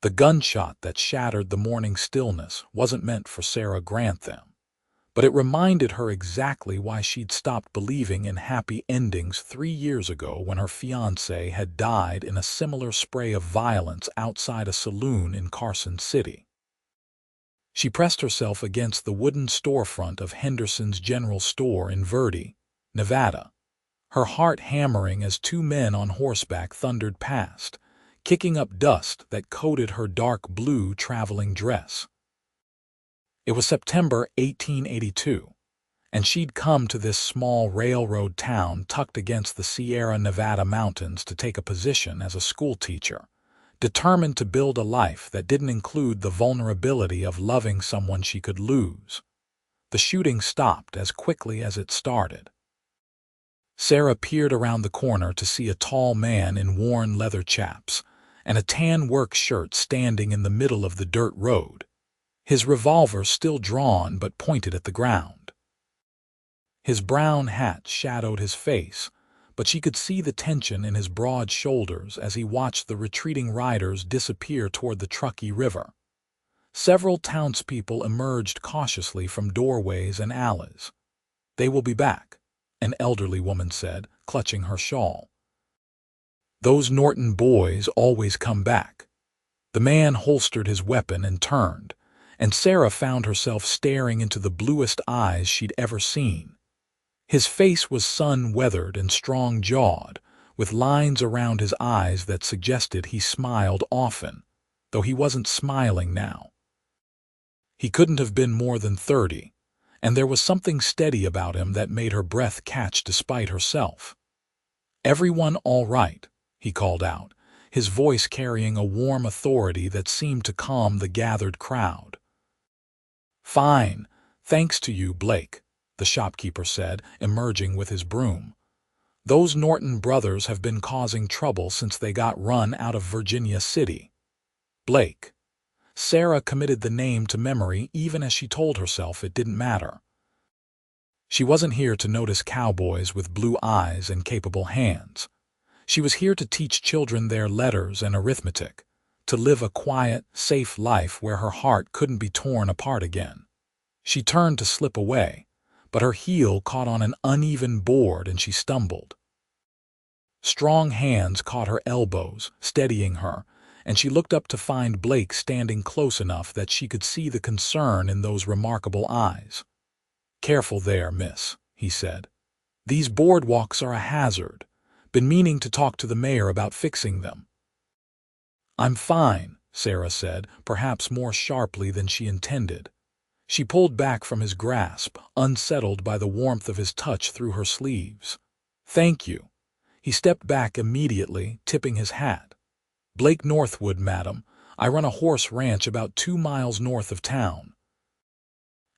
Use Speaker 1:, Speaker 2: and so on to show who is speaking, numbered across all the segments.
Speaker 1: The gunshot that shattered the morning stillness wasn't meant for Sarah Grantham, but it reminded her exactly why she'd stopped believing in happy endings 3 years ago when her fiancé had died in a similar spray of violence outside a saloon in Carson City. She pressed herself against the wooden storefront of Henderson's General Store in Verdi, Nevada, her heart hammering as two men on horseback thundered past, kicking up dust that coated her dark blue traveling dress. It was September 1882, and she'd come to this small railroad town tucked against the Sierra Nevada mountains to take a position as a schoolteacher, determined to build a life that didn't include the vulnerability of loving someone she could lose. The shooting stopped as quickly as it started. Sarah peered around the corner to see a tall man in worn leather chaps and a tan work shirt standing in the middle of the dirt road, his revolver still drawn but pointed at the ground. His brown hat shadowed his face, but she could see the tension in his broad shoulders as he watched the retreating riders disappear toward the Truckee River. Several townspeople emerged cautiously from doorways and alleys. "They will be back," an elderly woman said, clutching her shawl. "Those Norton boys always come back." The man holstered his weapon and turned, and Sarah found herself staring into the bluest eyes she'd ever seen. His face was sun-weathered and strong-jawed, with lines around his eyes that suggested he smiled often, though he wasn't smiling now. He couldn't have been more than 30, and there was something steady about him that made her breath catch despite herself. "Everyone all right?" he called out, his voice carrying a warm authority that seemed to calm the gathered crowd. "Fine, thanks to you, Blake," the shopkeeper said, emerging with his broom. "Those Norton brothers have been causing trouble since they got run out of Virginia City." Blake. Sarah committed the name to memory even as she told herself it didn't matter. She wasn't here to notice cowboys with blue eyes and capable hands. She was here to teach children their letters and arithmetic, to live a quiet, safe life where her heart couldn't be torn apart again. She turned to slip away, but her heel caught on an uneven board and she stumbled. Strong hands caught her elbows, steadying her, and she looked up to find Blake standing close enough that she could see the concern in those remarkable eyes. "Careful there, miss," he said. "These boardwalks are a hazard. Been meaning to talk to the mayor about fixing them." "I'm fine," Sarah said, perhaps more sharply than she intended. She pulled back from his grasp, unsettled by the warmth of his touch through her sleeves. "Thank you." He stepped back immediately, tipping his hat. "Blake Northwood, madam. I run a horse ranch about 2 miles north of town."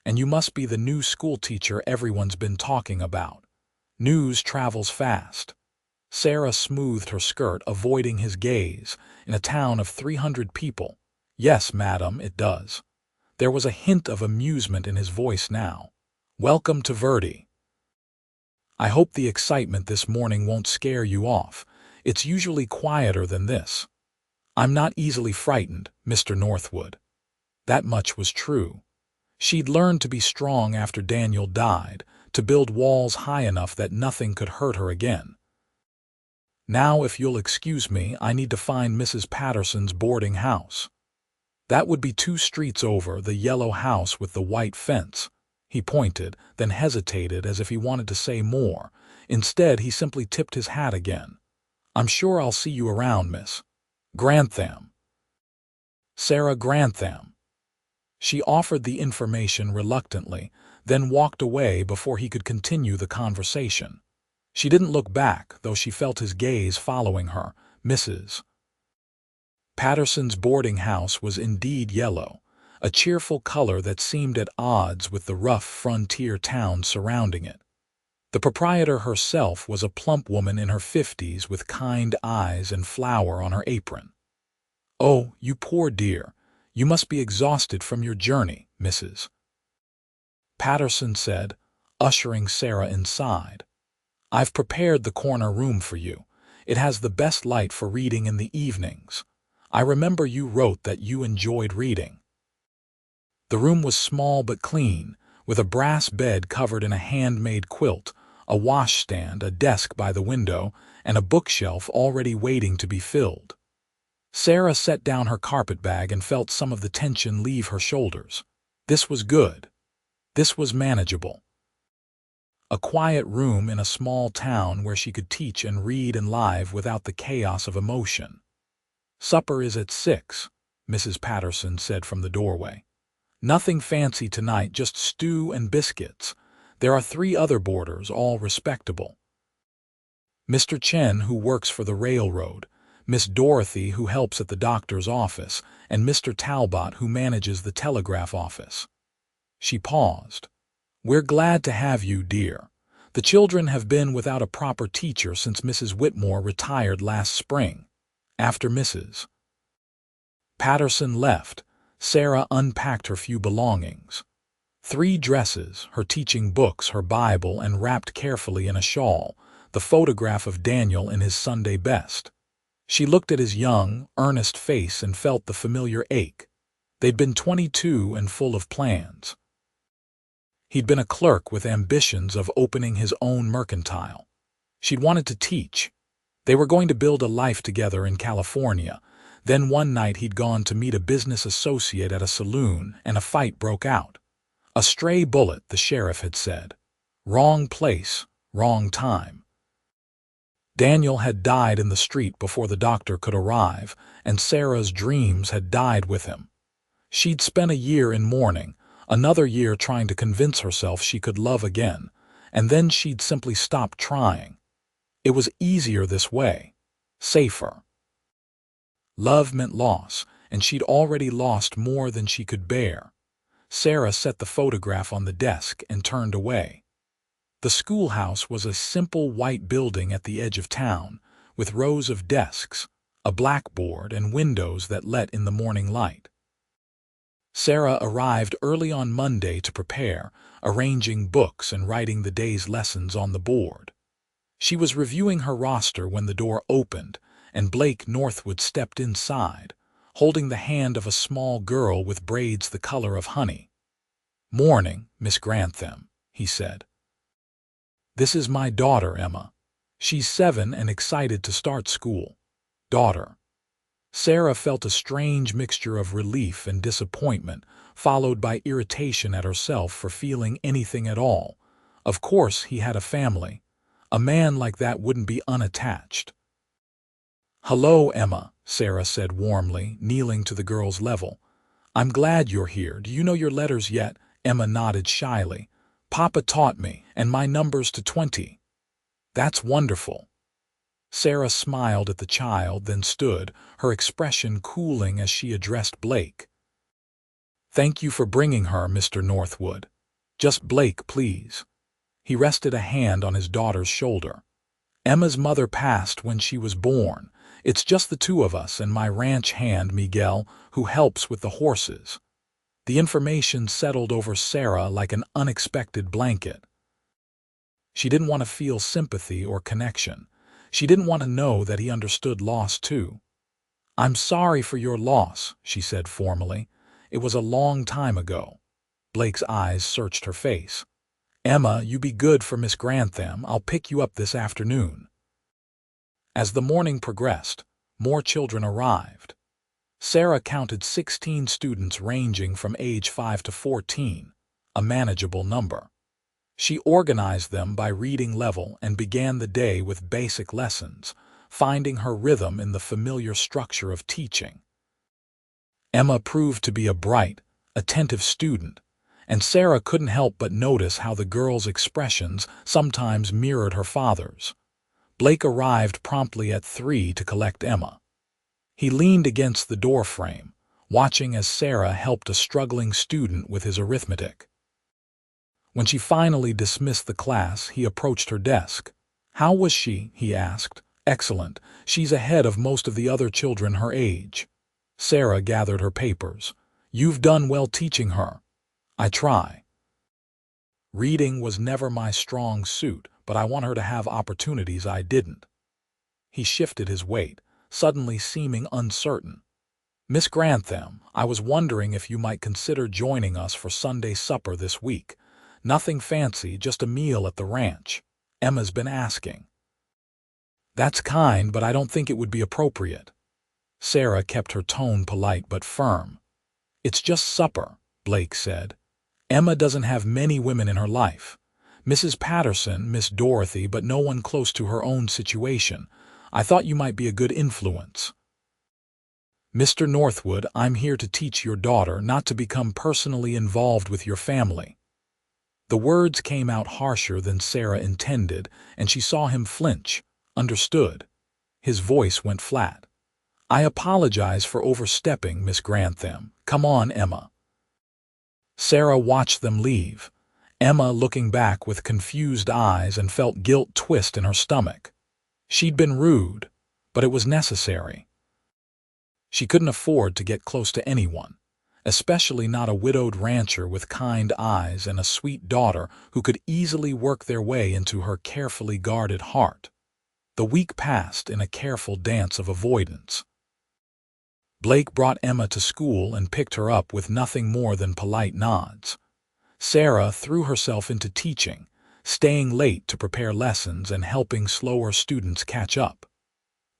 Speaker 1: "And you must be the new schoolteacher everyone's been talking about. News travels fast." Sarah smoothed her skirt, avoiding his gaze. "In a town of 300 people. Yes, madam, it does." There was a hint of amusement in his voice now. "Welcome to Verdie. I hope the excitement this morning won't scare you off. It's usually quieter than this." "I'm not easily frightened, Mr. Northwood." That much was true. She'd learned to be strong after Daniel died, to build walls high enough that nothing could hurt her again. "Now, if you'll excuse me, I need to find Mrs. Patterson's boarding house." "That would be 2 streets over, the yellow house with the white fence." He pointed, then hesitated as if he wanted to say more. Instead, he simply tipped his hat again. "I'm sure I'll see you around, Miss Grantham." Sarah Grantham. She offered the information reluctantly, then walked away before he could continue the conversation. She didn't look back, though she felt his gaze following her. Mrs. Patterson's boarding house was indeed yellow, a cheerful color that seemed at odds with the rough frontier town surrounding it. The proprietor herself was a plump woman in her 50s with kind eyes and flour on her apron. "Oh, you poor dear. You must be exhausted from your journey," Mrs. Patterson said, ushering Sarah inside. "I've prepared the corner room for you. It has the best light for reading in the evenings. I remember you wrote that you enjoyed reading." The room was small but clean, with a brass bed covered in a handmade quilt, a washstand, a desk by the window, and a bookshelf already waiting to be filled. Sarah set down her carpetbag and felt some of the tension leave her shoulders. This was good. This was manageable. A quiet room in a small town where she could teach and read and live without the chaos of emotion. "Supper is at 6, Mrs. Patterson said from the doorway. "Nothing fancy tonight, just stew and biscuits. There are 3 other boarders, all respectable. Mr. Chen, who works for the railroad, Miss Dorothy, who helps at the doctor's office, and Mr. Talbot, who manages the telegraph office." She paused. "We're glad to have you, dear. The children have been without a proper teacher since Mrs. Whitmore retired last spring." After Mrs. Patterson left, Sarah unpacked her few belongings. 3 dresses, her teaching books, her Bible, and wrapped carefully in a shawl, the photograph of Daniel in his Sunday best. She looked at his young, earnest face and felt the familiar ache. They'd been 22 and full of plans. He'd been a clerk with ambitions of opening his own mercantile. She'd wanted to teach. They were going to build a life together in California. Then one night he'd gone to meet a business associate at a saloon, and a fight broke out. A stray bullet, the sheriff had said. Wrong place, wrong time. Daniel had died in the street before the doctor could arrive, and Sarah's dreams had died with him. She'd spent a year in mourning, another year trying to convince herself she could love again, and then she'd simply stopped trying. It was easier this way, safer. Love meant loss, and she'd already lost more than she could bear. Sarah set the photograph on the desk and turned away. The schoolhouse was a simple white building at the edge of town, with rows of desks, a blackboard, and windows that let in the morning light. Sarah arrived early on Monday to prepare, arranging books and writing the day's lessons on the board. She was reviewing her roster when the door opened, and Blake Northwood stepped inside, holding the hand of a small girl with braids the color of honey. "Morning, Miss Grantham," he said. "This is my daughter, Emma. She's 7 and excited to start school." Daughter. Sarah felt a strange mixture of relief and disappointment, followed by irritation at herself for feeling anything at all. Of course he had a family. A man like that wouldn't be unattached. "Hello, Emma," Sarah said warmly, kneeling to the girl's level. "I'm glad you're here. Do you know your letters yet?" Emma nodded shyly. "Papa taught me, and my number's to 20. "That's wonderful." Sarah smiled at the child, then stood, her expression cooling as she addressed Blake. "Thank you for bringing her, Mr. Northwood. Just Blake, please." He rested a hand on his daughter's shoulder. "Emma's mother passed when she was born. It's just the 2 of us and my ranch hand, Miguel, who helps with the horses." The information settled over Sarah like an unexpected blanket. She didn't want to feel sympathy or connection. She didn't want to know that he understood loss too. "I'm sorry for your loss," she said formally. "It was a long time ago." Blake's eyes searched her face. "Emma, you be good for Miss Grantham. I'll pick you up this afternoon." As the morning progressed, more children arrived. Sarah counted 16 students ranging from age 5 to 14, a manageable number. She organized them by reading level and began the day with basic lessons, finding her rhythm in the familiar structure of teaching. Emma proved to be a bright, attentive student, and Sarah couldn't help but notice how the girl's expressions sometimes mirrored her father's. Blake arrived promptly at 3 to collect Emma. He leaned against the doorframe, watching as Sarah helped a struggling student with his arithmetic. When she finally dismissed the class, he approached her desk. "How was she?" he asked. "Excellent. She's ahead of most of the other children her age." Sarah gathered her papers. "You've done well teaching her." "I try. Reading was never my strong suit, but I want her to have opportunities I didn't." He shifted his weight, suddenly seeming uncertain. Miss Grantham, I was wondering if you might consider joining us for Sunday supper this week. Nothing fancy, just a meal at the ranch. Emma's been asking. That's kind, but I don't think it would be appropriate. Sarah kept her tone polite but firm. It's just supper, Blake said. Emma doesn't have many women in her life. Mrs. Patterson, Miss Dorothy, but no one close to her own situation. I thought you might be a good influence. Mr. Northwood, I'm here to teach your daughter not to become personally involved with your family. The words came out harsher than Sarah intended, and she saw him flinch. Understood. His voice went flat. I apologize for overstepping, Miss Grantham. Come on, Emma. Sarah watched them leave, Emma looking back with confused eyes and felt guilt twist in her stomach. She'd been rude, but it was necessary. She couldn't afford to get close to anyone, especially not a widowed rancher with kind eyes and a sweet daughter who could easily work their way into her carefully guarded heart. The week passed in a careful dance of avoidance. Blake brought Emma to school and picked her up with nothing more than polite nods. Sarah threw herself into teaching, staying late to prepare lessons and helping slower students catch up.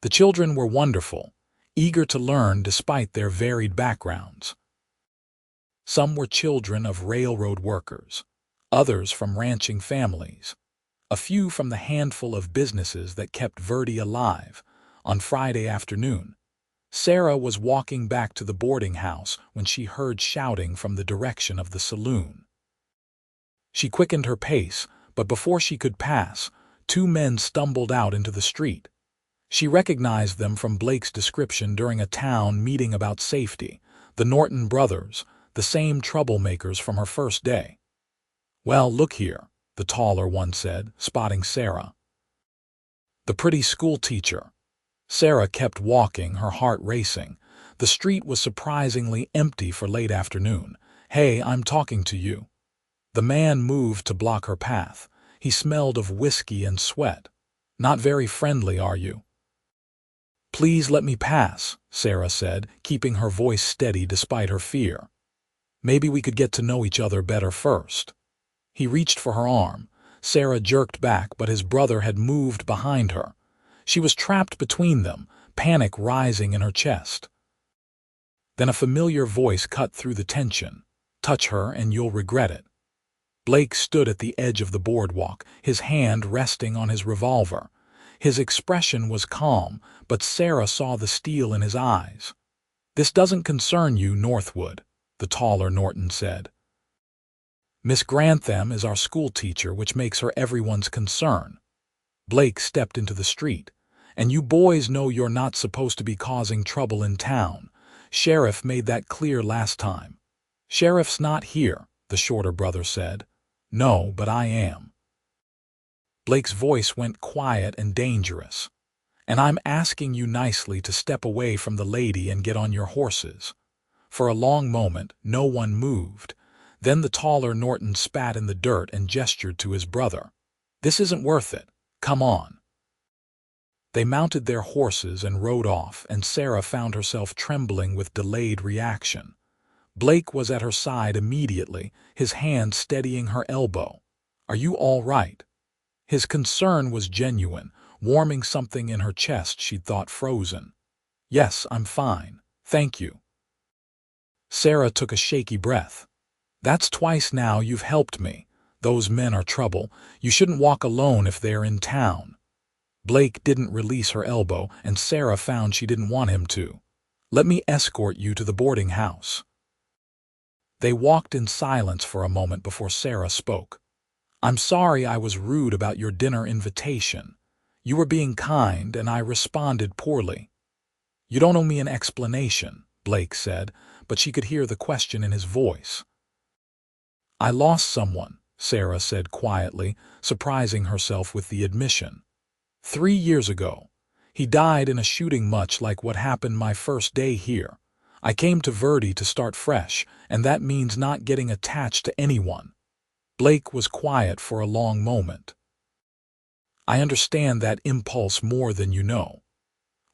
Speaker 1: The children were wonderful, eager to learn despite their varied backgrounds. Some were children of railroad workers, others from ranching families, a few from the handful of businesses that kept Verdie alive. On Friday afternoon, Sarah was walking back to the boarding house when she heard shouting from the direction of the saloon. She quickened her pace, but before she could pass, two men stumbled out into the street. She recognized them from Blake's description during a town meeting about safety, the Norton brothers, the same troublemakers from her first day. Well, look here, the taller one said, spotting Sarah. The pretty schoolteacher. Sarah kept walking, her heart racing. The street was surprisingly empty for late afternoon. Hey, I'm talking to you. The man moved to block her path. He smelled of whiskey and sweat. Not very friendly, are you? Please let me pass, Sarah said, keeping her voice steady despite her fear. Maybe we could get to know each other better first. He reached for her arm. Sarah jerked back, but his brother had moved behind her. She was trapped between them, panic rising in her chest. Then a familiar voice cut through the tension. Touch her and you'll regret it. Blake stood at the edge of the boardwalk, his hand resting on his revolver. His expression was calm, but Sarah saw the steel in his eyes. This doesn't concern you, Northwood, the taller Norton said. Miss Grantham is our schoolteacher, which makes her everyone's concern. Blake stepped into the street. And you boys know you're not supposed to be causing trouble in town. Sheriff made that clear last time. Sheriff's not here, the shorter brother said. No, but I am. Blake's voice went quiet and dangerous. And I'm asking you nicely to step away from the lady and get on your horses. For a long moment, no one moved. Then the taller Norton spat in the dirt and gestured to his brother. This isn't worth it. Come on. They mounted their horses and rode off, and Sarah found herself trembling with delayed reaction. Blake was at her side immediately, his hand steadying her elbow. Are you all right? His concern was genuine, warming something in her chest she'd thought frozen. Yes, I'm fine. Thank you. Sarah took a shaky breath. That's twice now you've helped me. Those men are trouble. You shouldn't walk alone if they're in town. Blake didn't release her elbow, and Sarah found she didn't want him to. Let me escort you to the boarding house. They walked in silence for a moment before Sarah spoke. I'm sorry I was rude about your dinner invitation. You were being kind, and I responded poorly. You don't owe me an explanation, Blake said, but she could hear the question in his voice. I lost someone, Sarah said quietly, surprising herself with the admission. 3 years ago. He died in a shooting much like what happened my first day here. I came to Verdi to start fresh, and that means not getting attached to anyone. Blake was quiet for a long moment. I understand that impulse more than you know.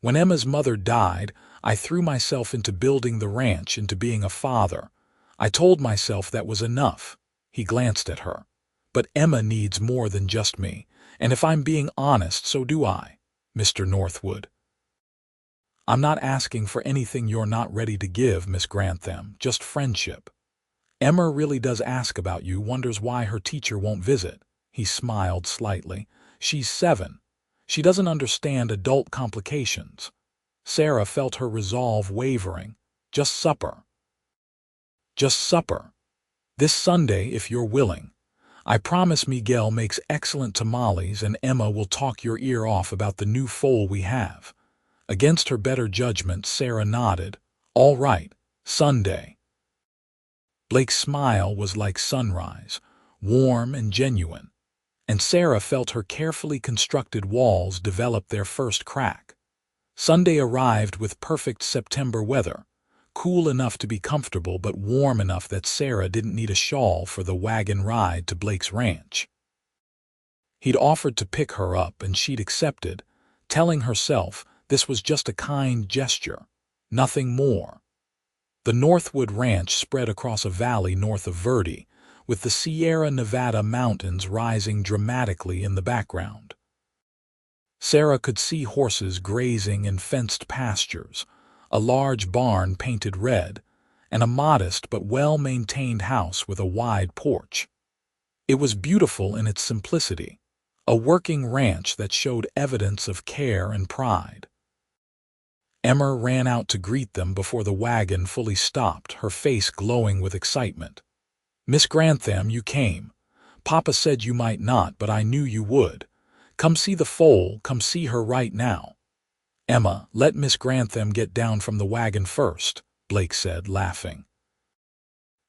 Speaker 1: When Emma's mother died, I threw myself into building the ranch, into being a father. I told myself that was enough." He glanced at her. "But Emma needs more than just me, and if I'm being honest, so do I, Mr. Northwood. I'm not asking for anything you're not ready to give, Miss Grantham, just friendship. Emma really does ask about you, wonders why her teacher won't visit." He smiled slightly. "She's 7. She doesn't understand adult complications." Sarah felt her resolve wavering. "Just supper. Just supper. This Sunday, if you're willing. I promise Miguel makes excellent tamales and Emma will talk your ear off about the new foal we have." Against her better judgment, Sarah nodded. "All right, Sunday." Blake's smile was like sunrise, warm and genuine, and Sarah felt her carefully constructed walls develop their first crack. Sunday arrived with perfect September weather, cool enough to be comfortable but warm enough that Sarah didn't need a shawl for the wagon ride to Blake's ranch. He'd offered to pick her up and she'd accepted, telling herself this was just a kind gesture, nothing more. The Northwood Ranch spread across a valley north of Verdi, with the Sierra Nevada mountains rising dramatically in the background. Sarah could see horses grazing in fenced pastures, a large barn painted red, and a modest but well-maintained house with a wide porch. It was beautiful in its simplicity, a working ranch that showed evidence of care and pride. Emma ran out to greet them before the wagon fully stopped, her face glowing with excitement. "Miss Grantham, you came. Papa said you might not, but I knew you would. Come see the foal, come see her right now." "Emma, let Miss Grantham get down from the wagon first," Blake said, laughing.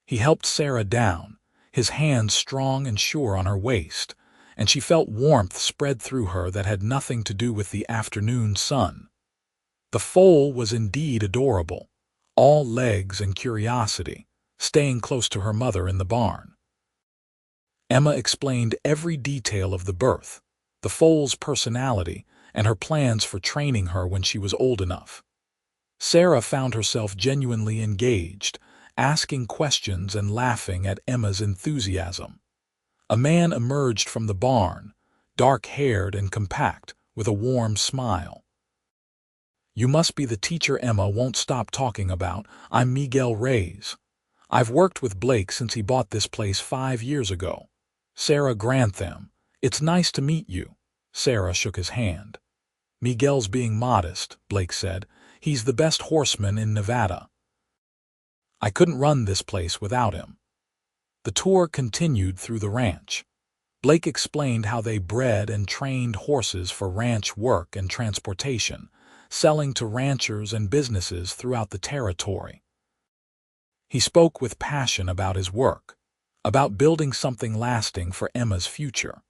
Speaker 1: He helped Sarah down, his hands strong and sure on her waist, and she felt warmth spread through her that had nothing to do with the afternoon sun. The foal was indeed adorable, all legs and curiosity, staying close to her mother in the barn. Emma explained every detail of the birth, the foal's personality, and her plans for training her when she was old enough. Sarah found herself genuinely engaged, asking questions and laughing at Emma's enthusiasm. A man emerged from the barn, dark-haired and compact, with a warm smile. "You must be the teacher Emma won't stop talking about. I'm Miguel Reyes. I've worked with Blake since he bought this place 5 years ago. Sarah Grantham, it's nice to meet you." Sarah shook his hand. "Miguel's being modest," Blake said. "He's the best horseman in Nevada. I couldn't run this place without him." The tour continued through the ranch. Blake explained how they bred and trained horses for ranch work and transportation, selling to ranchers and businesses throughout the territory. He spoke with passion about his work, about building something lasting for Emma's future,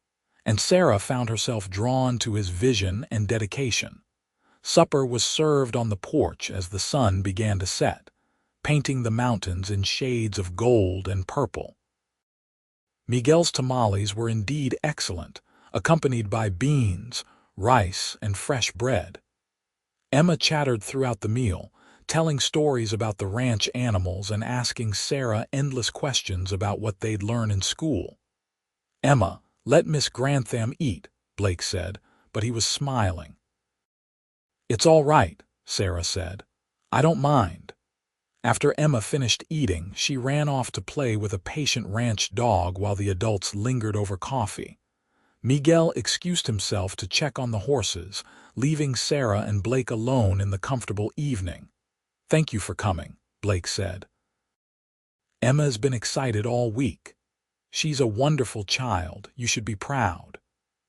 Speaker 1: and Sarah found herself drawn to his vision and dedication. Supper was served on the porch as the sun began to set, painting the mountains in shades of gold and purple. Miguel's tamales were indeed excellent, accompanied by beans, rice, and fresh bread. Emma chattered throughout the meal, telling stories about the ranch animals and asking Sarah endless questions about what they'd learn in school. "Emma, let Miss Grantham eat," Blake said, but he was smiling. "It's all right," Sarah said. "I don't mind." After Emma finished eating, she ran off to play with a patient ranch dog while the adults lingered over coffee. Miguel excused himself to check on the horses, leaving Sarah and Blake alone in the comfortable evening. "Thank you for coming," Blake said. "Emma's been excited all week. She's a wonderful child, you should be proud."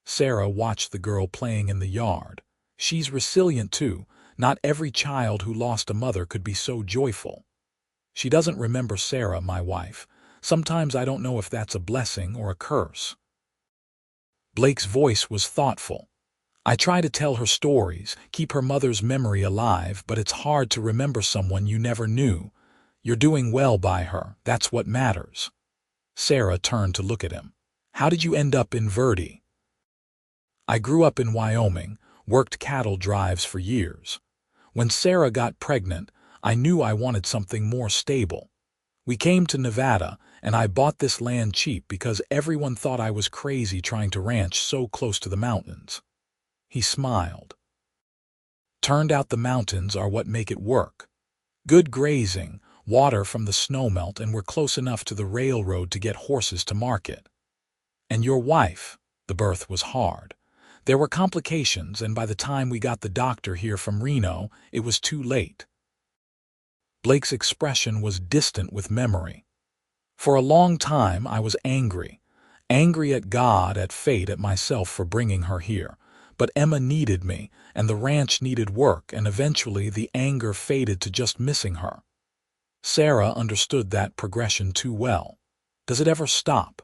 Speaker 1: Sarah watched the girl playing in the yard. "She's resilient too. Not every child who lost a mother could be so joyful." "She doesn't remember Sarah, my wife. Sometimes I don't know if that's a blessing or a curse." Blake's voice was thoughtful. "I try to tell her stories, keep her mother's memory alive, but it's hard to remember someone you never knew. You're doing well by her, that's what matters." Sarah turned to look at him. "How did you end up in Verdi?" "I grew up in Wyoming, worked cattle drives for years. When Sarah got pregnant, I knew I wanted something more stable. We came to Nevada, and I bought this land cheap because everyone thought I was crazy trying to ranch so close to the mountains." He smiled. "Turned out the mountains are what make it work. Good grazing, water from the snowmelt, and we're close enough to the railroad to get horses to market. And your wife, the birth was hard. There were complications, and by the time we got the doctor here from Reno, it was too late." Blake's expression was distant with memory. "For a long time I was angry. Angry at God, at fate, at myself for bringing her here. But Emma needed me, and the ranch needed work, and eventually the anger faded to just missing her." Sarah understood that progression too well. "Does it ever stop?"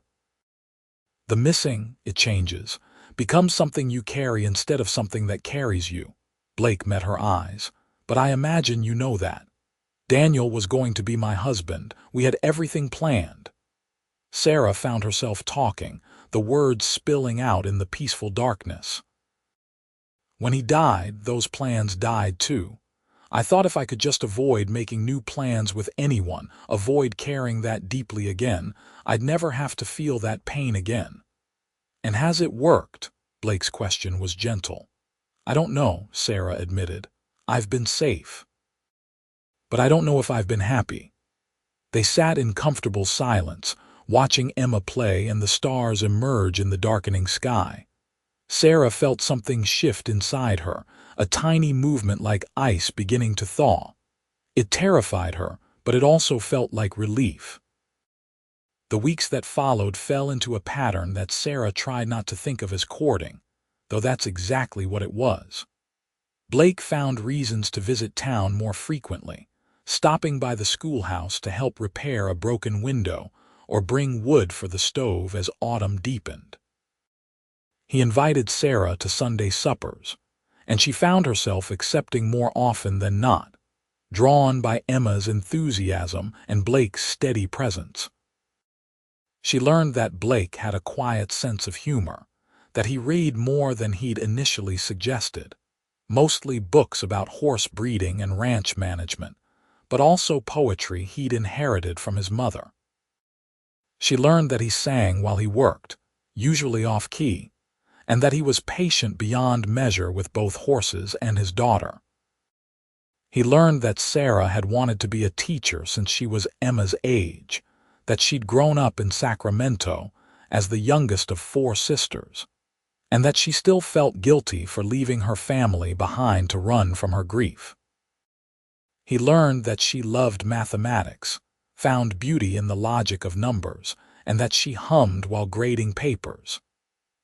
Speaker 1: "The missing, it changes, becomes something you carry instead of something that carries you." Blake met her eyes. "But I imagine you know that. Daniel was going to be my husband. We had everything planned." Sarah found herself talking, the words spilling out in the peaceful darkness. "When he died, those plans died too. I thought if I could just avoid making new plans with anyone, avoid caring that deeply again, I'd never have to feel that pain again." "And has it worked?" Blake's question was gentle. "I don't know," Sarah admitted. "I've been safe. But I don't know if I've been happy." They sat in comfortable silence, watching Emma play and the stars emerge in the darkening sky. Sarah felt something shift inside her, a tiny movement like ice beginning to thaw. It terrified her, but it also felt like relief. The weeks that followed fell into a pattern that Sarah tried not to think of as courting, though that's exactly what it was. Blake found reasons to visit town more frequently, stopping by the schoolhouse to help repair a broken window or bring wood for the stove as autumn deepened. He invited Sarah to Sunday suppers, and she found herself accepting more often than not, drawn by Emma's enthusiasm and Blake's steady presence. She learned that Blake had a quiet sense of humor, that he read more than he'd initially suggested, mostly books about horse breeding and ranch management, but also poetry he'd inherited from his mother. She learned that he sang while he worked, usually off-key, and that he was patient beyond measure with both horses and his daughter. He learned that Sarah had wanted to be a teacher since she was Emma's age, that she'd grown up in Sacramento as the youngest of 4 sisters, and that she still felt guilty for leaving her family behind to run from her grief. He learned that she loved mathematics, found beauty in the logic of numbers, and that she hummed while grading papers.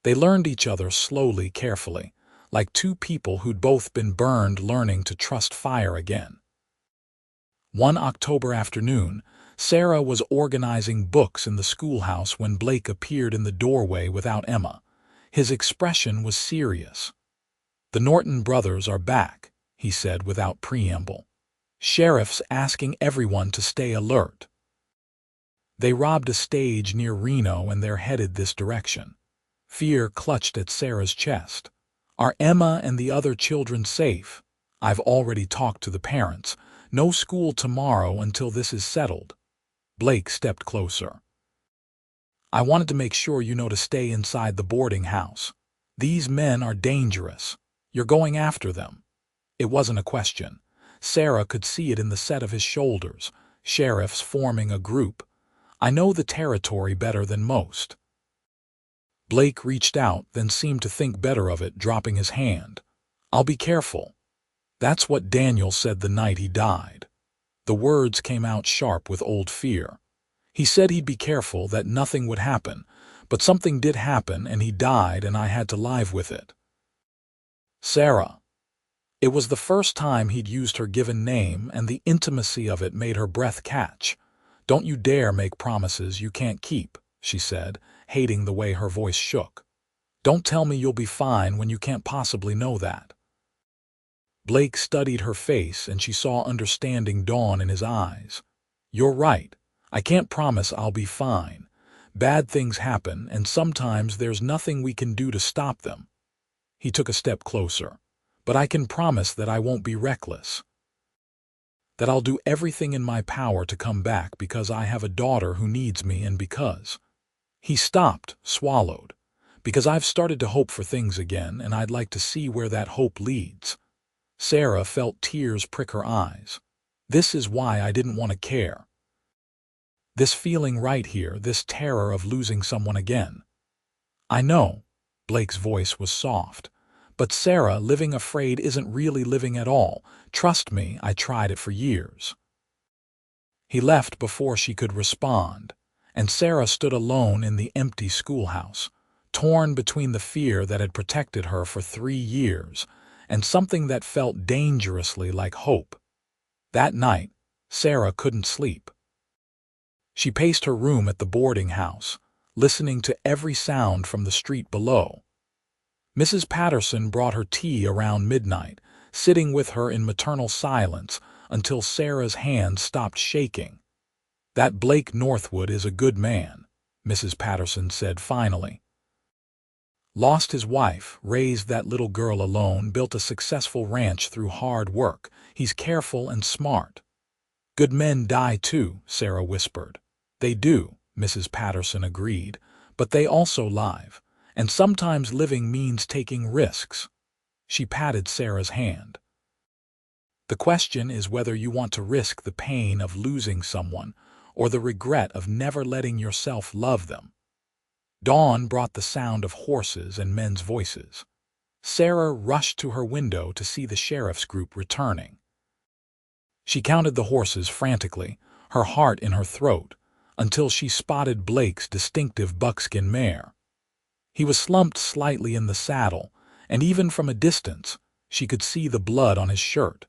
Speaker 1: They learned each other slowly, carefully, like 2 people who'd both been burned learning to trust fire again. One October afternoon, Sarah was organizing books in the schoolhouse when Blake appeared in the doorway without Emma. His expression was serious. "The Norton brothers are back," he said without preamble. "Sheriff's asking everyone to stay alert. They robbed a stage near Reno and they're headed this direction." Fear clutched at Sarah's chest. "Are Emma and the other children safe?" "I've already talked to the parents. No school tomorrow until this is settled." Blake stepped closer. "I wanted to make sure you know to stay inside the boarding house. These men are dangerous. You're going after them." It wasn't a question. Sarah could see it in the set of his shoulders. Sheriffs forming a group. "I know the territory better than most." Blake reached out, then seemed to think better of it, dropping his hand. "I'll be careful." That's what Daniel said the night he died. The words came out sharp with old fear. He said he'd be careful, that nothing would happen, but something did happen and he died and I had to live with it. Sarah. It was the first time he'd used her given name, and the intimacy of it made her breath catch. "Don't you dare make promises you can't keep," she said, hating the way her voice shook. "Don't tell me you'll be fine when you can't possibly know that." Blake studied her face and she saw understanding dawn in his eyes. "You're right. I can't promise I'll be fine. Bad things happen, and sometimes there's nothing we can do to stop them." He took a step closer. But I can promise that I won't be reckless, that I'll do everything in my power to come back because I have a daughter who needs me and because—" He stopped, swallowed. "Because I've started to hope for things again, and I'd like to see where that hope leads." Sarah felt tears prick her eyes. "This is why I didn't want to care. This feeling right here, this terror of losing someone again." "I know." Blake's voice was soft. "But Sarah, living afraid isn't really living at all. Trust me, I tried it for years." He left before she could respond, and Sarah stood alone in the empty schoolhouse, torn between the fear that had protected her for 3 years and something that felt dangerously like hope. That night, Sarah couldn't sleep. She paced her room at the boarding house, listening to every sound from the street below. Mrs. Patterson brought her tea around midnight, sitting with her in maternal silence until Sarah's hand stopped shaking. "That Blake Northwood is a good man," Mrs. Patterson said finally. "Lost his wife, raised that little girl alone, built a successful ranch through hard work. He's careful and smart." "Good men die too," Sarah whispered. "They do," Mrs. Patterson agreed, "but they also live, and sometimes living means taking risks." She patted Sarah's hand. "The question is whether you want to risk the pain of losing someone or the regret of never letting yourself love them." Dawn brought the sound of horses and men's voices. Sarah rushed to her window to see the sheriff's group returning. She counted the horses frantically, her heart in her throat, until she spotted Blake's distinctive buckskin mare. He was slumped slightly in the saddle, and even from a distance, she could see the blood on his shirt.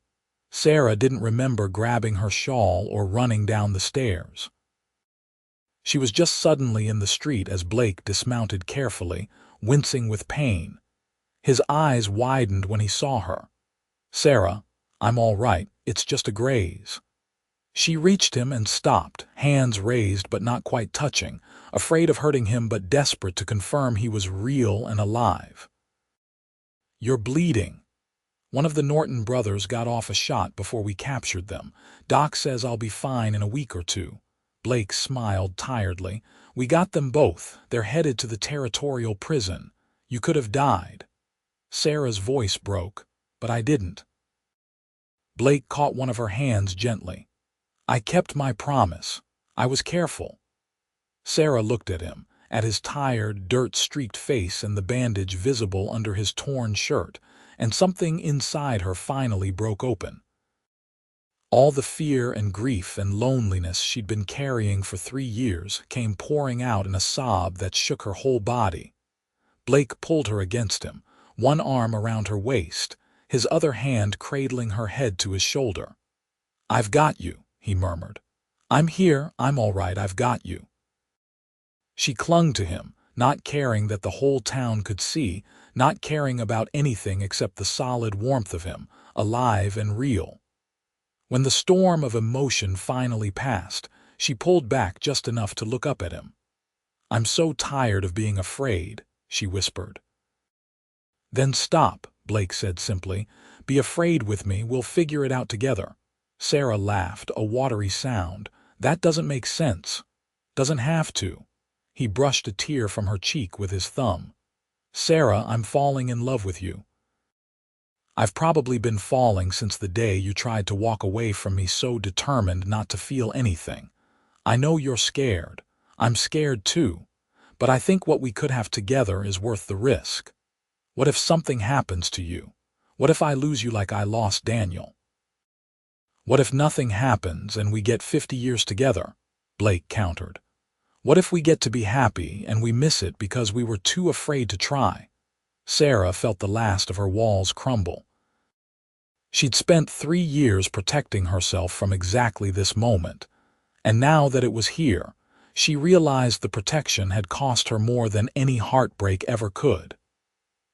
Speaker 1: Sarah didn't remember grabbing her shawl or running down the stairs. She was just suddenly in the street as Blake dismounted carefully, wincing with pain. His eyes widened when he saw her. "Sarah, I'm all right. It's just a graze." She reached him and stopped, hands raised but not quite touching, afraid of hurting him but desperate to confirm he was real and alive. "You're bleeding. One of the Norton brothers got off a shot before we captured them. Doc says I'll be fine in a week or 2. Blake smiled tiredly. "We got them both. They're headed to the territorial prison. You could have died." Sarah's voice broke, "But I didn't." Blake caught one of her hands gently. "I kept my promise. I was careful." Sarah looked at him, at his tired, dirt-streaked face and the bandage visible under his torn shirt, and something inside her finally broke open. All the fear and grief and loneliness she'd been carrying for 3 years came pouring out in a sob that shook her whole body. Blake pulled her against him, one arm around her waist, his other hand cradling her head to his shoulder. "I've got you," he murmured. "I'm here, I'm all right, I've got you." She clung to him, not caring that the whole town could see, not caring about anything except the solid warmth of him, alive and real. When the storm of emotion finally passed, she pulled back just enough to look up at him. "I'm so tired of being afraid," she whispered. "Then stop," Blake said simply. "Be afraid with me, we'll figure it out together." Sarah laughed, a watery sound. "That doesn't make sense." "Doesn't have to." He brushed a tear from her cheek with his thumb. "Sarah, I'm falling in love with you. I've probably been falling since the day you tried to walk away from me so determined not to feel anything. I know you're scared. I'm scared too. But I think what we could have together is worth the risk. What if something happens to you? What if I lose you like I lost Daniel? What if nothing happens and we get 50 years together?" Blake countered. "What if we get to be happy and we miss it because we were too afraid to try?" Sarah felt the last of her walls crumble. She'd spent 3 years protecting herself from exactly this moment, and now that it was here, she realized the protection had cost her more than any heartbreak ever could.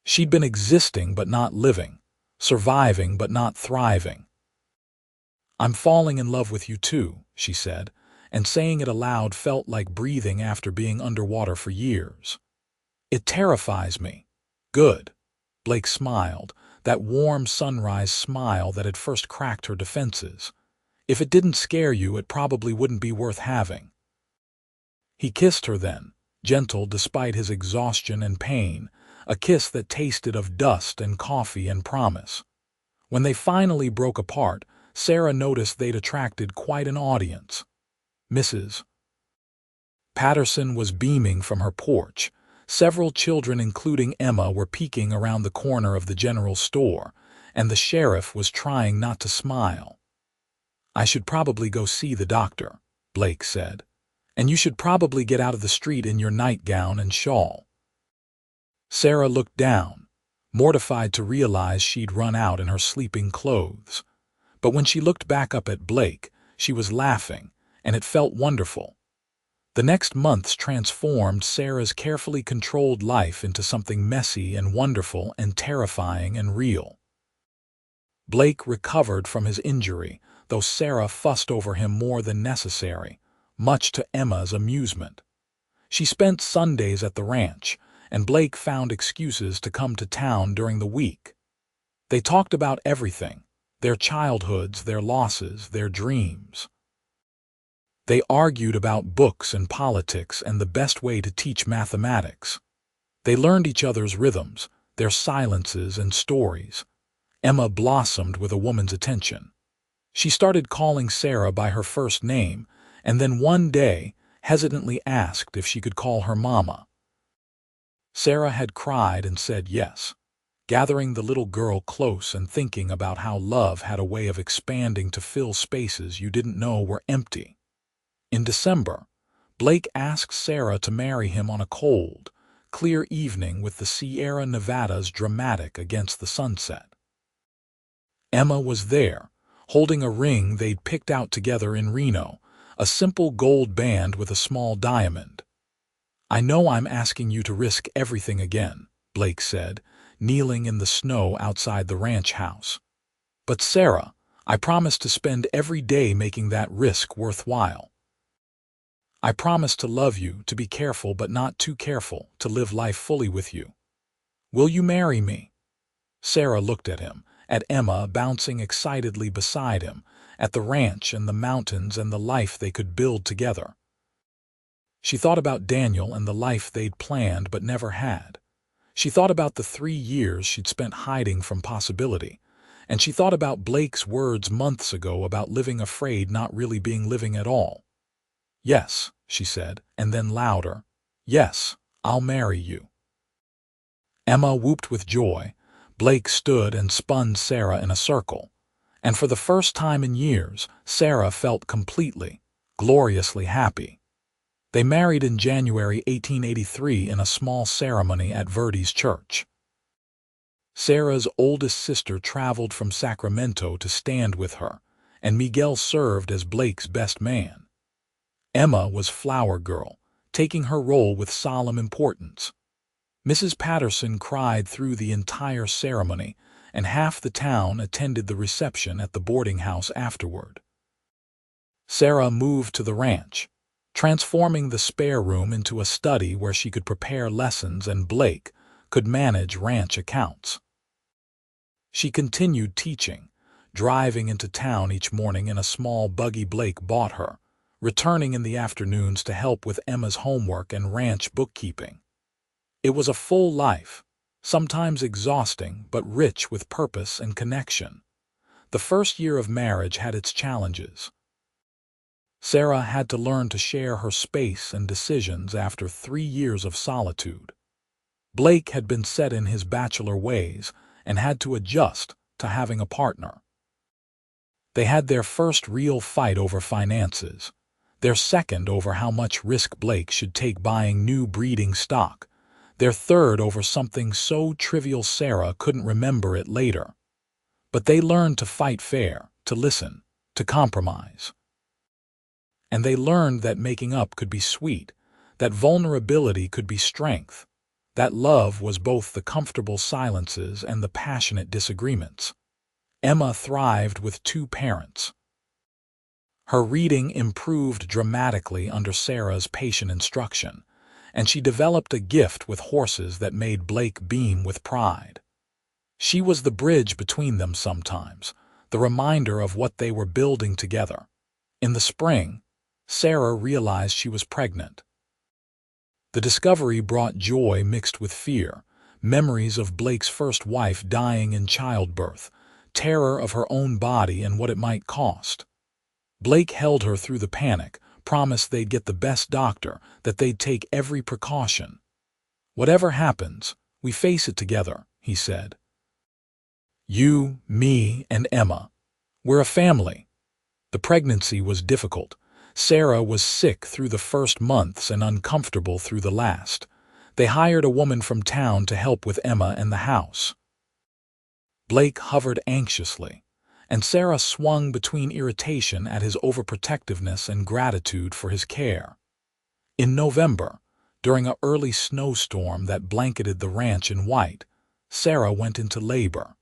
Speaker 1: She'd been existing but not living, surviving but not thriving. "I'm falling in love with you too," she said, and saying it aloud felt like breathing after being underwater for years. "It terrifies me." "Good." Blake smiled, that warm sunrise smile that had first cracked her defenses. If it didn't scare you, it probably wouldn't be worth having. He kissed her then, gentle despite his exhaustion and pain, a kiss that tasted of dust and coffee and promise. When they finally broke apart, Sarah noticed they'd attracted quite an audience. Mrs. Patterson was beaming from her porch. Several children, including Emma, were peeking around the corner of the general store, and the sheriff was trying not to smile. "I should probably go see the doctor," Blake said. "And you should probably get out of the street in your nightgown and shawl." Sarah looked down, mortified to realize she'd run out in her sleeping clothes. But when she looked back up at Blake, she was laughing, and it felt wonderful. The next months transformed Sarah's carefully controlled life into something messy and wonderful and terrifying and real. Blake recovered from his injury, though Sarah fussed over him more than necessary, much to Emma's amusement. She spent Sundays at the ranch, and Blake found excuses to come to town during the week. They talked about everything, their childhoods, their losses, their dreams. They argued about books and politics and the best way to teach mathematics. They learned each other's rhythms, their silences and stories. Emma blossomed with a woman's attention. She started calling Sarah by her first name, and then one day hesitantly asked if she could call her Mama. Sarah had cried and said yes, gathering the little girl close and thinking about how love had a way of expanding to fill spaces you didn't know were empty. In December, Blake asked Sarah to marry him on a cold, clear evening with the Sierra Nevadas dramatic against the sunset. Emma was there, holding a ring they'd picked out together in Reno, a simple gold band with a small diamond. "I know I'm asking you to risk everything again," Blake said, kneeling in the snow outside the ranch house. "But Sarah, I promise to spend every day making that risk worthwhile. I promise to love you, to be careful but not too careful, to live life fully with you. Will you marry me?" Sarah looked at him, at Emma bouncing excitedly beside him, at the ranch and the mountains and the life they could build together. She thought about Daniel and the life they'd planned but never had. She thought about the 3 years she'd spent hiding from possibility, and she thought about Blake's words months ago about living afraid not really being living at all. "Yes," she said, and then louder, "Yes, I'll marry you." Emma whooped with joy. Blake stood and spun Sarah in a circle, and for the first time in years, Sarah felt completely, gloriously happy. They married in January 1883 in a small ceremony at Verdi's church. Sarah's oldest sister traveled from Sacramento to stand with her, and Miguel served as Blake's best man. Emma was flower girl, taking her role with solemn importance. Mrs. Patterson cried through the entire ceremony, and half the town attended the reception at the boarding house afterward. Sarah moved to the ranch, transforming the spare room into a study where she could prepare lessons and Blake could manage ranch accounts. She continued teaching, driving into town each morning in a small buggy Blake bought her, returning in the afternoons to help with Emma's homework and ranch bookkeeping. It was a full life, sometimes exhausting but rich with purpose and connection. The first year of marriage had its challenges. Sarah had to learn to share her space and decisions after 3 years of solitude. Blake had been set in his bachelor ways and had to adjust to having a partner. They had their first real fight over finances, their second over how much risk Blake should take buying new breeding stock, their third over something so trivial Sarah couldn't remember it later. But they learned to fight fair, to listen, to compromise. And they learned that making up could be sweet, that vulnerability could be strength, that love was both the comfortable silences and the passionate disagreements. Emma thrived with 2 parents. Her reading improved dramatically under Sarah's patient instruction, and she developed a gift with horses that made Blake beam with pride. She was the bridge between them sometimes, the reminder of what they were building together. In the spring, Sarah realized she was pregnant. The discovery brought joy mixed with fear, memories of Blake's first wife dying in childbirth, terror of her own body and what it might cost. Blake held her through the panic, promised they'd get the best doctor, that they'd take every precaution. "Whatever happens, we face it together," he said. "You, me, and Emma. We're a family." The pregnancy was difficult. Sarah was sick through the first months and uncomfortable through the last. They hired a woman from town to help with Emma and the house. Blake hovered anxiously, and Sarah swung between irritation at his overprotectiveness and gratitude for his care. In November, during an early snowstorm that blanketed the ranch in white, Sarah went into labor.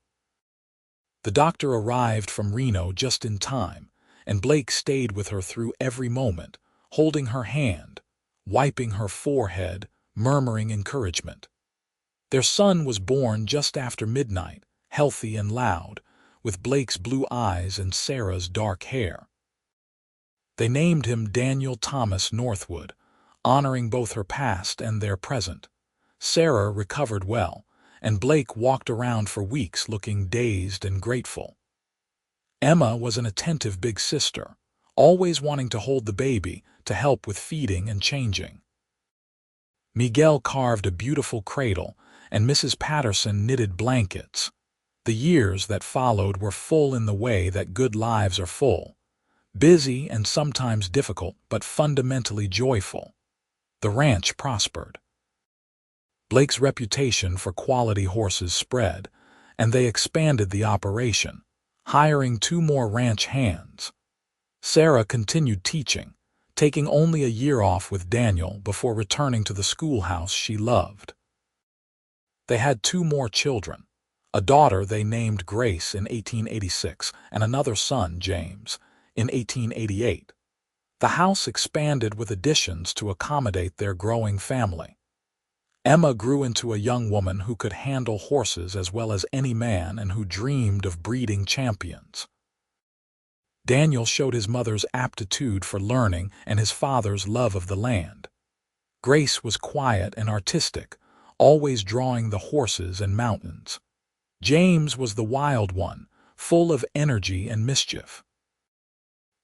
Speaker 1: The doctor arrived from Reno just in time, and Blake stayed with her through every moment, holding her hand, wiping her forehead, murmuring encouragement. Their son was born just after midnight, healthy and loud, with Blake's blue eyes and Sarah's dark hair. They named him Daniel Thomas Northwood, honoring both her past and their present. Sarah recovered well, and Blake walked around for weeks looking dazed and grateful. Emma was an attentive big sister, always wanting to hold the baby, to help with feeding and changing. Miguel carved a beautiful cradle, and Mrs. Patterson knitted blankets. The years that followed were full in the way that good lives are full. Busy and sometimes difficult, but fundamentally joyful. The ranch prospered. Blake's reputation for quality horses spread, and they expanded the operation, hiring 2 more ranch hands. Sarah continued teaching, taking only a year off with Daniel before returning to the schoolhouse she loved. They had 2 more children, a daughter they named Grace in 1886 and another son, James, in 1888. The house expanded with additions to accommodate their growing family. Emma grew into a young woman who could handle horses as well as any man and who dreamed of breeding champions. Daniel showed his mother's aptitude for learning and his father's love of the land. Grace was quiet and artistic, always drawing the horses and mountains. James was the wild one, full of energy and mischief.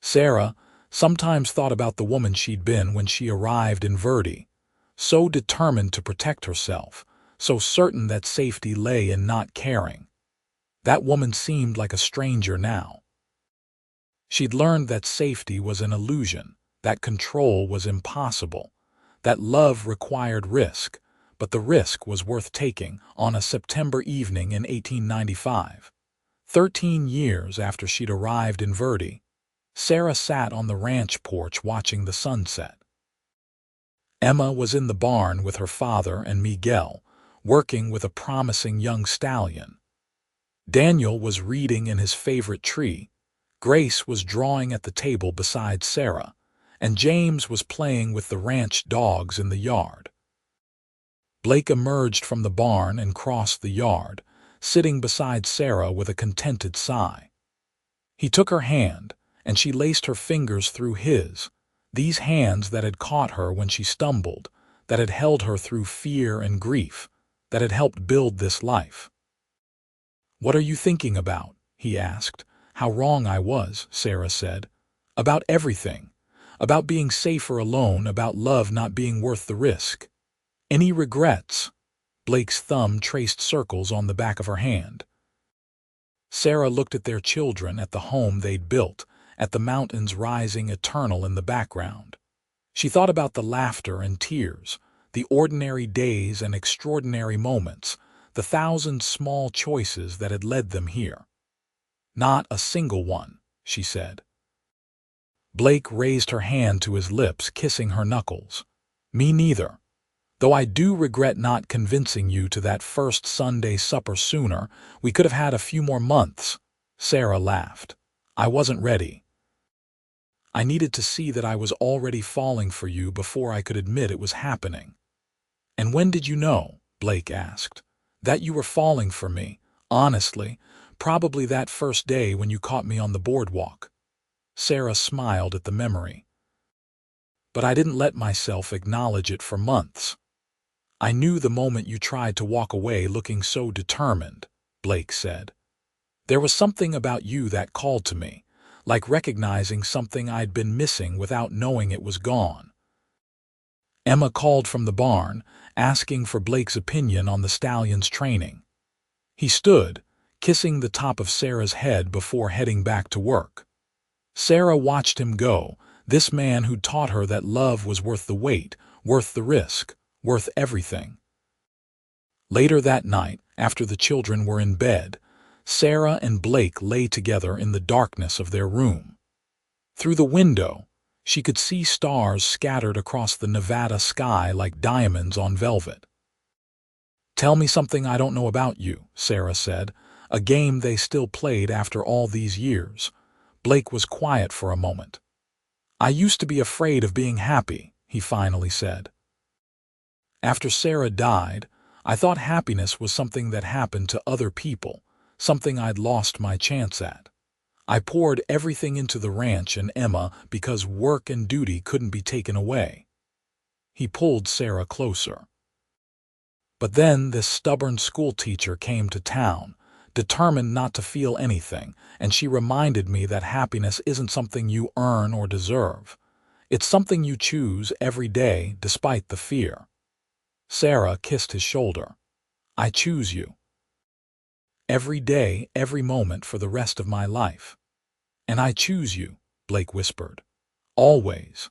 Speaker 1: Sarah sometimes thought about the woman she'd been when she arrived in Verdie, so determined to protect herself, so certain that safety lay in not caring. That woman seemed like a stranger now. She'd learned that safety was an illusion, that control was impossible, that love required risk, but the risk was worth taking. On a September evening in 1895, 13 years after she'd arrived in Verdie, Sarah sat on the ranch porch watching the sunset. Emma was in the barn with her father and Miguel, working with a promising young stallion. Daniel was reading in his favorite tree, Grace was drawing at the table beside Sarah, and James was playing with the ranch dogs in the yard. Blake emerged from the barn and crossed the yard, sitting beside Sarah with a contented sigh. He took her hand, and she laced her fingers through his, these hands that had caught her when she stumbled, that had held her through fear and grief, that had helped build this life. "What are you thinking about?" he asked. "How wrong I was," Sarah said. "About everything. About being safer alone, about love not being worth the risk. Any regrets?" Blake's thumb traced circles on the back of her hand. Sarah looked at their children, at the home they'd built, at the mountains rising eternal in the background. She thought about the laughter and tears, the ordinary days and extraordinary moments, the 1,000 small choices that had led them here. "Not a single one," she said. Blake raised her hand to his lips, kissing her knuckles. "Me neither. Though I do regret not convincing you to that first Sunday supper sooner. We could have had a few more months." Sarah laughed. "I wasn't ready. I needed to see that I was already falling for you before I could admit it was happening." "And when did you know," Blake asked, "that you were falling for me, Honestly, probably that first day when you caught me on the boardwalk. Sarah smiled at the memory. But I didn't let myself acknowledge it for months. I knew the moment you tried to walk away looking so determined, Blake said. There was something about you that called to me, like recognizing something I'd been missing without knowing it was gone. Emma called from the barn, asking for Blake's opinion on the stallion's training. He stood, kissing the top of Sarah's head before heading back to work. Sarah watched him go, this man who taught her that love was worth the wait, worth the risk, worth everything. Later that night, after the children were in bed, Sarah and Blake lay together in the darkness of their room. Through the window, she could see stars scattered across the Nevada sky like diamonds on velvet. "Tell me something I don't know about you," Sarah said, a game they still played after all these years. Blake was quiet for a moment. "I used to be afraid of being happy," he finally said. "After Sarah died, I thought happiness was something that happened to other people, something I'd lost my chance at. I poured everything into the ranch and Emma because work and duty couldn't be taken away." He pulled Sarah closer. "But then this stubborn schoolteacher came to town, determined not to feel anything, and she reminded me that happiness isn't something you earn or deserve. It's something you choose every day despite the fear." Sarah kissed his shoulder. "I choose you. Every day, every moment for the rest of my life." "And I choose you," Blake whispered. "Always."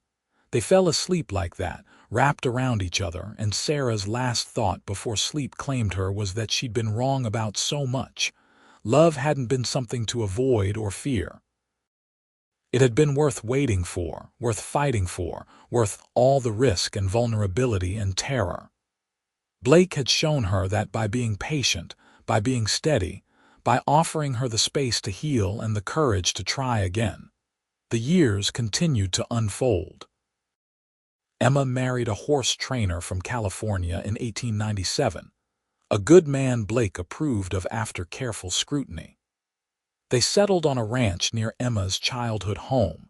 Speaker 1: They fell asleep like that, wrapped around each other, and Sarah's last thought before sleep claimed her was that she'd been wrong about so much. Love hadn't been something to avoid or fear. It had been worth waiting for, worth fighting for, worth all the risk and vulnerability and terror. Blake had shown her that by being patient, by being steady, by offering her the space to heal and the courage to try again. The years continued to unfold. Emma married a horse trainer from California in 1897, a good man Blake approved of after careful scrutiny. They settled on a ranch near Emma's childhood home,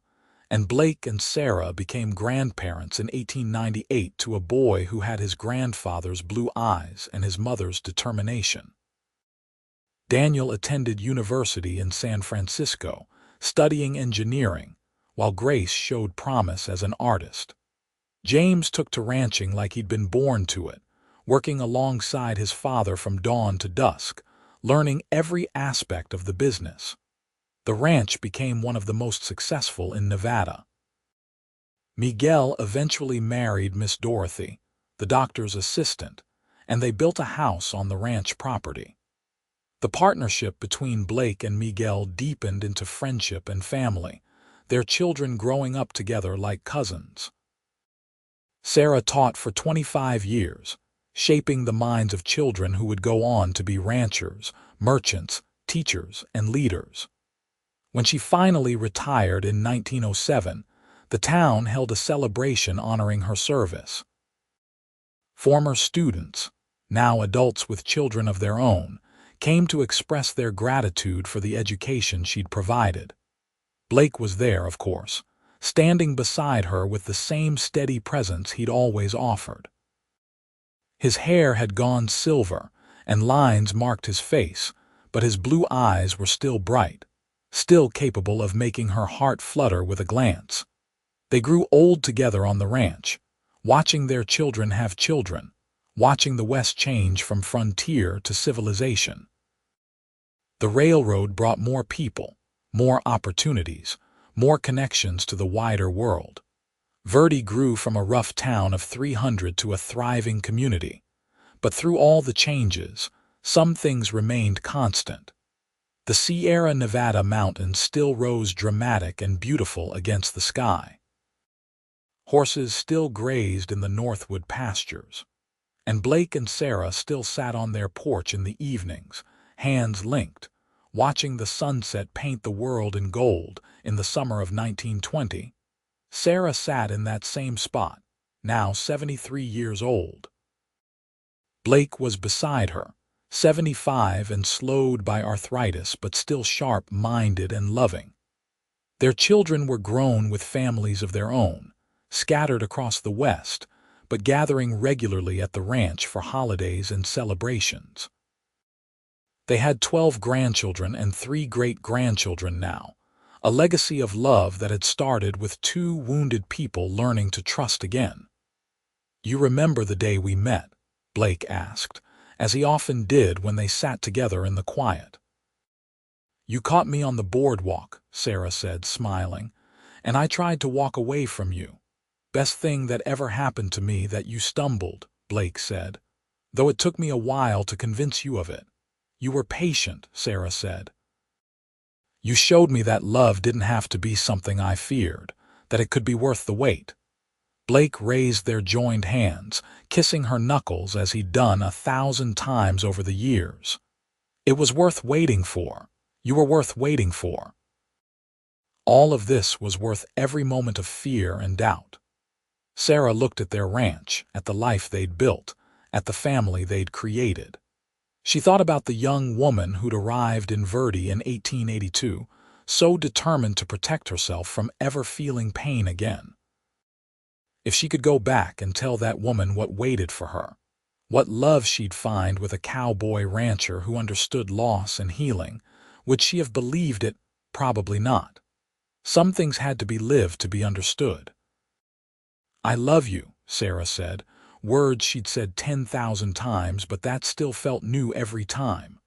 Speaker 1: and Blake and Sarah became grandparents in 1898 to a boy who had his grandfather's blue eyes and his mother's determination. Daniel attended university in San Francisco, studying engineering, while Grace showed promise as an artist. James took to ranching like he'd been born to it, working alongside his father from dawn to dusk, learning every aspect of the business. The ranch became one of the most successful in Nevada. Miguel eventually married Miss Dorothy, the doctor's assistant, and they built a house on the ranch property. The partnership between Blake and Miguel deepened into friendship and family, their children growing up together like cousins. Sarah taught for 25 years, shaping the minds of children who would go on to be ranchers, merchants, teachers, and leaders. When she finally retired in 1907, the town held a celebration honoring her service. Former students, now adults with children of their own, came to express their gratitude for the education she'd provided. Blake was there, of course, standing beside her with the same steady presence he'd always offered. His hair had gone silver, and lines marked his face, but his blue eyes were still bright, still capable of making her heart flutter with a glance. They grew old together on the ranch, watching their children have children, watching the West change from frontier to civilization. The railroad brought more people, more opportunities, more connections to the wider world. Verdie grew from a rough town of 300 to a thriving community. But through all the changes, some things remained constant. The Sierra Nevada mountains still rose dramatic and beautiful against the sky. Horses still grazed in the Northwood pastures. And Blake and Sarah still sat on their porch in the evenings, hands linked, watching the sunset paint the world in gold in the summer of 1920. Sarah sat in that same spot, now 73 years old. Blake was beside her, 75 and slowed by arthritis but still sharp-minded and loving. Their children were grown with families of their own, scattered across the West, but gathering regularly at the ranch for holidays and celebrations. They had 12 grandchildren and 3 great-grandchildren now, a legacy of love that had started with 2 wounded people learning to trust again. "You remember the day we met?" Blake asked, as he often did when they sat together in the quiet. "You caught me on the boardwalk," Sarah said, smiling, "and I tried to walk away from you. Best thing that ever happened to me that you stumbled," Blake said, "though it took me a while to convince you of it." "You were patient," Sarah said. "You showed me that love didn't have to be something I feared, that it could be worth the wait." Blake raised their joined hands, kissing her knuckles as he'd done 1,000 times over the years. "It was worth waiting for. You were worth waiting for." All of this was worth every moment of fear and doubt. Sarah looked at their ranch, at the life they'd built, at the family they'd created. She thought about the young woman who'd arrived in Verdi in 1882, so determined to protect herself from ever feeling pain again. If she could go back and tell that woman what waited for her, what love she'd find with a cowboy rancher who understood loss and healing, would she have believed it? Probably not. Some things had to be lived to be understood. "I love you," Sarah said, words she'd said 10,000 times, but that still felt new every time.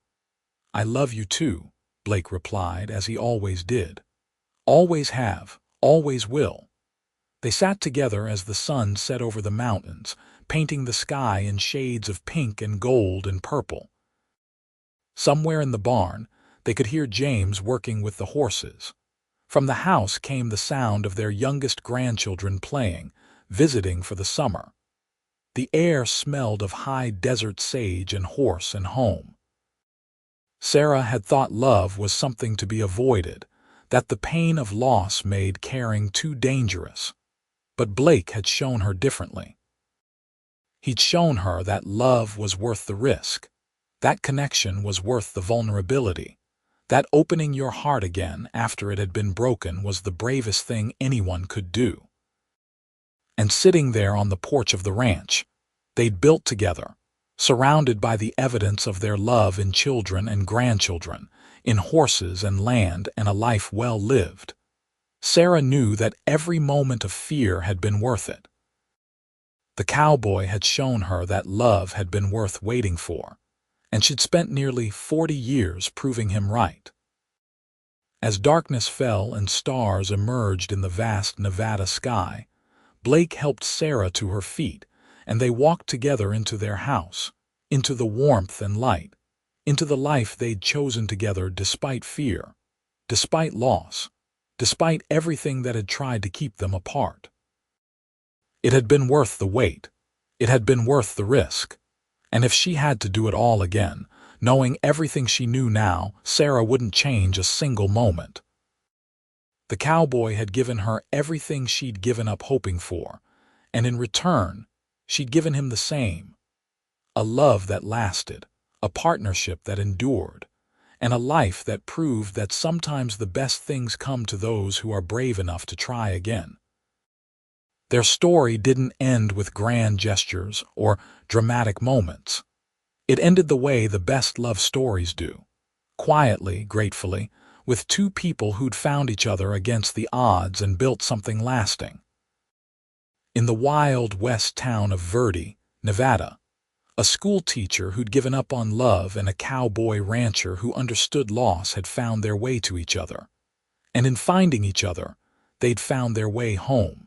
Speaker 1: "I love you too," Blake replied, as he always did. "Always have, always will." They sat together as the sun set over the mountains, painting the sky in shades of pink and gold and purple. Somewhere in the barn, they could hear James working with the horses. From the house came the sound of their youngest grandchildren playing, visiting for the summer. The air smelled of high desert sage and horse and home. Sarah had thought love was something to be avoided, that the pain of loss made caring too dangerous. But Blake had shown her differently. He'd shown her that love was worth the risk, that connection was worth the vulnerability, that opening your heart again after it had been broken was the bravest thing anyone could do. And sitting there on the porch of the ranch, they'd built together, surrounded by the evidence of their love in children and grandchildren, in horses and land and a life well lived. Sarah knew that every moment of fear had been worth it. The cowboy had shown her that love had been worth waiting for, and she'd spent nearly 40 years proving him right. As darkness fell and stars emerged in the vast Nevada sky, Blake helped Sarah to her feet, and they walked together into their house, into the warmth and light, into the life they'd chosen together despite fear, despite loss, despite everything that had tried to keep them apart. It had been worth the wait. It had been worth the risk. And if she had to do it all again, knowing everything she knew now, Sarah wouldn't change a single moment. The cowboy had given her everything she'd given up hoping for, and in return, she'd given him the same. A love that lasted, a partnership that endured, and a life that proved that sometimes the best things come to those who are brave enough to try again. Their story didn't end with grand gestures or dramatic moments. It ended the way the best love stories do, quietly, gratefully, with 2 people who'd found each other against the odds and built something lasting. In the wild west town of Verdie, Nevada, a schoolteacher who'd given up on love and a cowboy rancher who understood loss had found their way to each other. And in finding each other, they'd found their way home.